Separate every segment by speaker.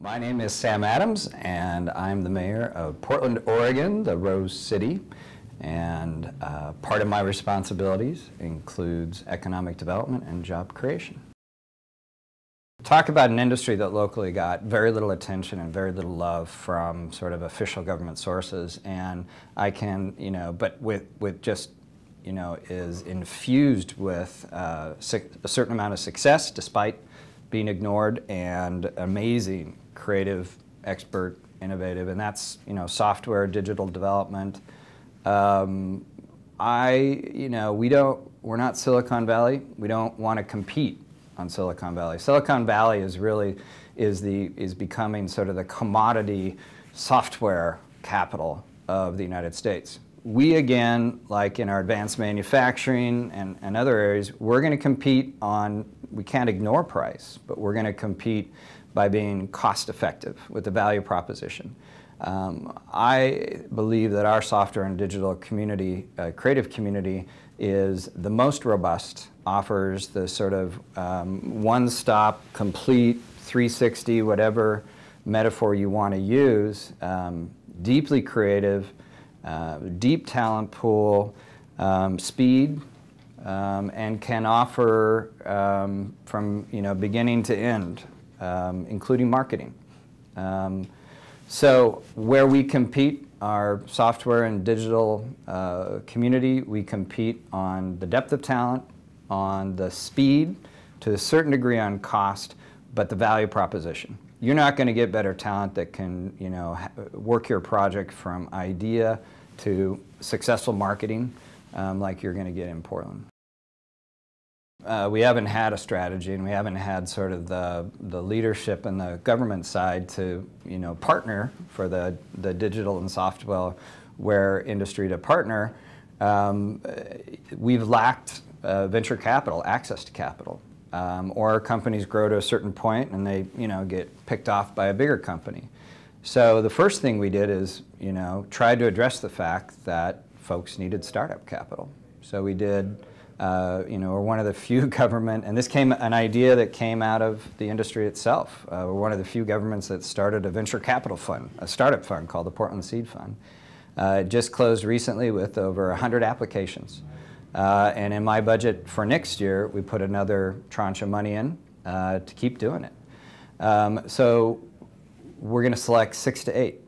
Speaker 1: My name is Sam Adams, and I'm the mayor of Portland, Oregon, the Rose City. And part of my responsibilities includes economic development and job creation. Talk about an industry that locally got very little attention and very little love from sort of official government sources. And I can, but with just, is infused with a certain amount of success despite being ignored, and amazing, creative, expert, innovative, and that's, software, digital development. We're not Silicon Valley. We don't want to compete on Silicon Valley. Silicon Valley is becoming sort of the commodity software capital of the United States. We, again, like in our advanced manufacturing and other areas, we're going to compete on, we can't ignore price, but we're going to compete by being cost effective with the value proposition. I believe that our software and digital community, creative community, is the most robust, offers the sort of one-stop, complete, 360, whatever metaphor you want to use, deeply creative, deep talent pool, speed, and can offer from beginning to end, including marketing. So where we compete, our software and digital community, we compete on the depth of talent, on the speed, to a certain degree on cost, but the value proposition. You're not going to get better talent that can, work your project from idea to successful marketing like you're going to get in Portland. We haven't had a strategy, and we haven't had sort of the leadership and the government side to, partner for the digital and software industry to partner. We've lacked venture capital, access to capital. Or companies grow to a certain point and they, get picked off by a bigger company. So the first thing we did is, try to address the fact that folks needed startup capital. So we did, we're one of the few government, and this came an idea that came out of the industry itself. We're one of the few governments that started a venture capital fund, a startup fund called the Portland Seed Fund. It just closed recently with over 100 applications. And in my budget for next year, we put another tranche of money in to keep doing it. So we're going to select 6 to 8.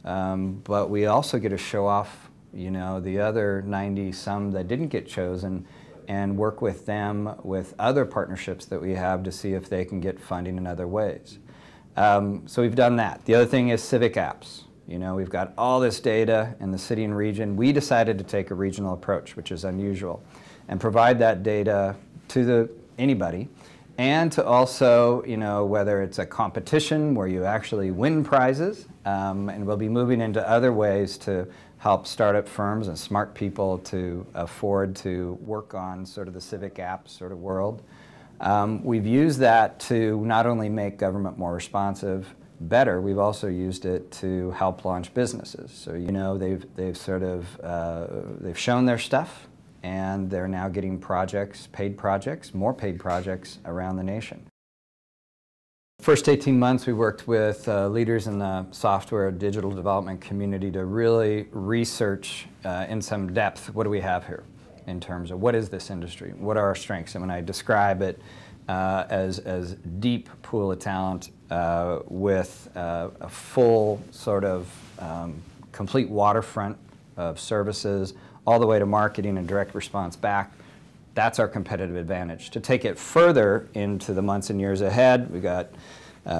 Speaker 1: But we also get to show off, the other 90 some that didn't get chosen, and work with them with other partnerships that we have to see if they can get funding in other ways. So we've done that. The other thing is civic apps. We've got all this data in the city and region. We decided to take a regional approach, which is unusual, and provide that data to anybody, and to also, whether it's a competition where you actually win prizes, and we'll be moving into other ways to help startup firms and smart people to afford to work on sort of the civic app sort of world. We've used that to not only make government more responsive, better, we've also used it to help launch businesses. So they've sort of they've shown their stuff, and they're now getting projects, more paid projects around the nation. First 18 months we worked with leaders in the software digital development community to really research in some depth, what do we have here in terms of what is this industry, what are our strengths, and when I describe it as deep pool of talent with a full sort of complete waterfront of services all the way to marketing and direct response back. That's our competitive advantage. To take it further into the months and years ahead, we got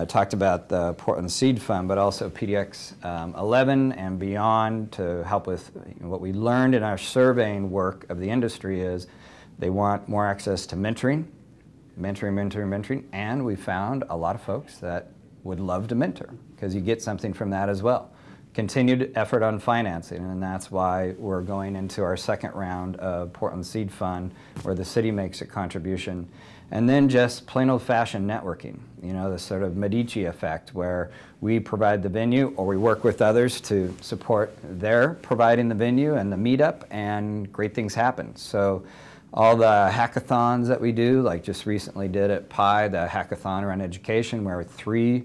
Speaker 1: talked about the Portland Seed Fund, but also PDX 11 and beyond to help with what we learned in our surveying work of the industry is they want more access to mentoring, and we found a lot of folks that would love to mentor because you get something from that as well. Continued effort on financing, and that's why we're going into our second round of Portland Seed Fund where the city makes a contribution. And then just plain old-fashioned networking, the sort of Medici effect where we provide the venue or we work with others to support their providing the venue and the meetup, and great things happen. So all the hackathons that we do, like just recently did at PI, the hackathon around education, where 3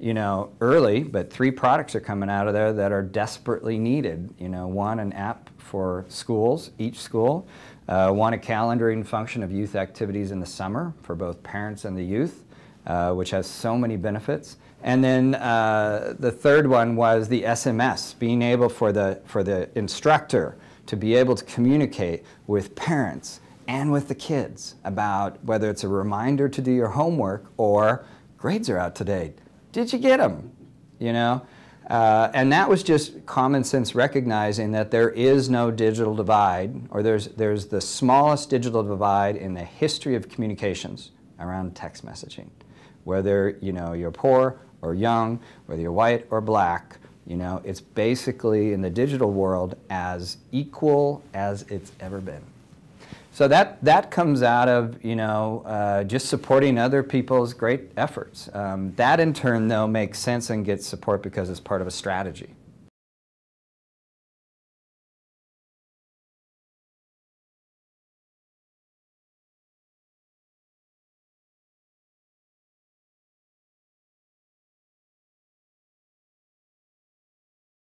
Speaker 1: early, but 3 products are coming out of there that are desperately needed. One, an app for schools, each school. One, a calendaring function of youth activities in the summer for both parents and the youth, which has so many benefits. And then the third one was the SMS, being able for the instructor to be able to communicate with parents and with the kids about whether it's a reminder to do your homework or grades are out today. Did you get them? And that was just common sense, recognizing that there is no digital divide, or there's the smallest digital divide in the history of communications around text messaging. Whether you're poor or young, whether you're white or black, it's basically in the digital world as equal as it's ever been. So that comes out of just supporting other people's great efforts. That in turn though makes sense and gets support because it's part of a strategy.